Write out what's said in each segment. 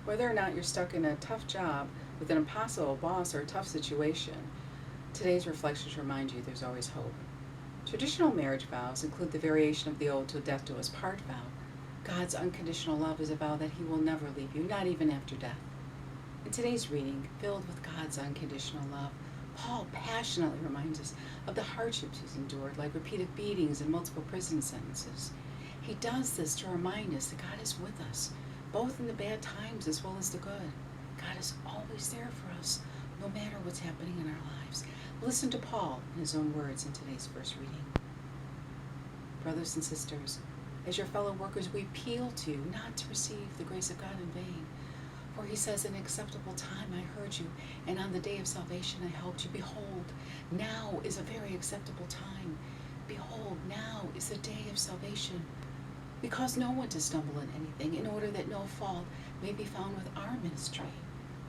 Whether or not you're stuck in a tough job with an impossible boss or a tough situation, today's reflections remind you there's always hope. Traditional marriage vows include the variation of the old till death do us part vow. God's unconditional love is a vow that He will never leave you, not even after death. In today's reading, filled with God's unconditional love, Paul passionately reminds us of the hardships he's endured, like repeated beatings and multiple prison sentences. He does this to remind us that God is with us, both in the bad times as well as the good. God is always there for us, no matter what's happening in our lives. Listen to Paul in his own words in today's first reading. Brothers and sisters, as your fellow workers, we appeal to you not to receive the grace of God in vain. For he says, in acceptable time I heard you, and on the day of salvation I helped you. Behold, now is a very acceptable time. Behold, now is the day of salvation. We cause no one to stumble in anything, in order that no fault may be found with our ministry.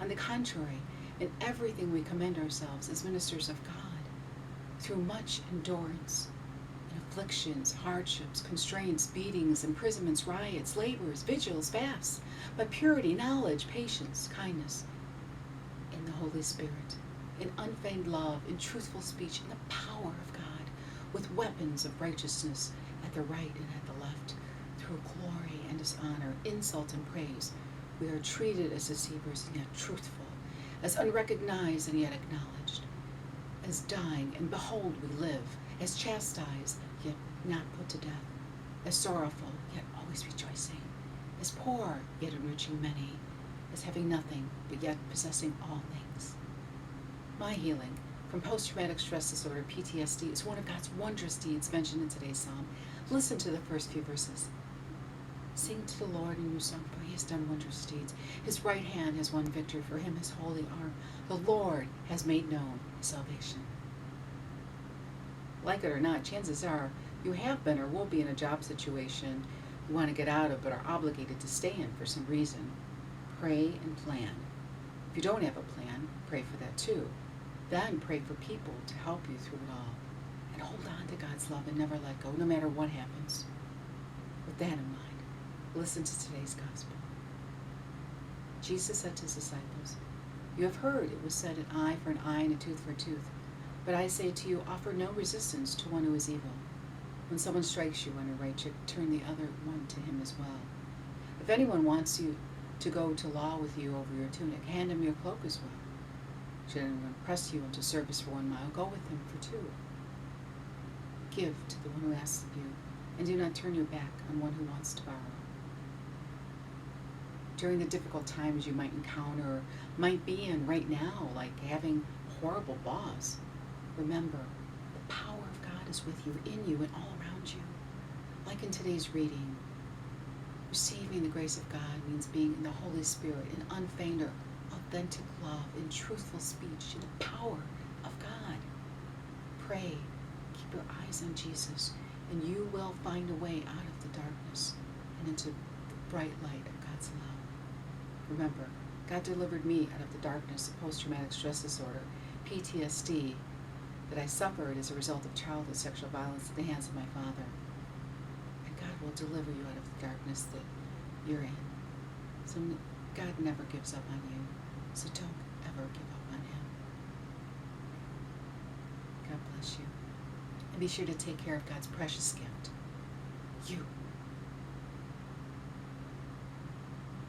On the contrary, in everything we commend ourselves as ministers of God, through much endurance, in afflictions, hardships, constraints, beatings, imprisonments, riots, labors, vigils, fasts, by purity, knowledge, patience, kindness, in the Holy Spirit, in unfeigned love, in truthful speech, in the power of God, with weapons of righteousness at the right and at the left, through glory and dishonor, insult and praise. We are treated as deceivers and yet truthful, as unrecognized and yet acknowledged, as dying and behold we live, as chastised yet not put to death, as sorrowful yet always rejoicing, as poor yet enriching many, as having nothing but yet possessing all things. My healing from post-traumatic stress disorder, PTSD, is one of God's wondrous deeds mentioned in today's psalm. Listen to the first few verses. Sing to the Lord a new song, for He has done wondrous deeds. His right hand has won victory, for Him His holy arm. The Lord has made known His salvation. Like it or not, chances are you have been or will be in a job situation you want to get out of but are obligated to stay in for some reason. Pray and plan. If you don't have a plan, pray for that too. Then pray for people to help you through it all. And hold on to God's love and never let go, no matter what happens. With that in mind, listen to today's gospel. Jesus said to His disciples, "You have heard it was said, an eye for an eye and a tooth for a tooth. But I say to you, offer no resistance to one who is evil. When someone strikes you on your right cheek, turn the other one to him as well. If anyone wants you to go to law with you over your tunic, hand him your cloak as well. Should anyone press you into service for 1 mile, go with him for 2. Give to the one who asks of you, and do not turn your back on one who wants to borrow." During the difficult times you might encounter or might be in right now, like having a horrible boss, remember, the power of God is with you, in you, and all around you. Like in today's reading, receiving the grace of God means being in the Holy Spirit, in unfeigned or authentic love, in truthful speech, in the power of God. Pray, keep your eyes on Jesus, and you will find a way out of the darkness and into the bright light of God's love. Remember, God delivered me out of the darkness of post-traumatic stress disorder, PTSD, that I suffered as a result of childhood sexual violence at the hands of my father. And God will deliver you out of the darkness that you're in. So God never gives up on you. So don't ever give up on Him. God bless you. And be sure to take care of God's precious gift, you.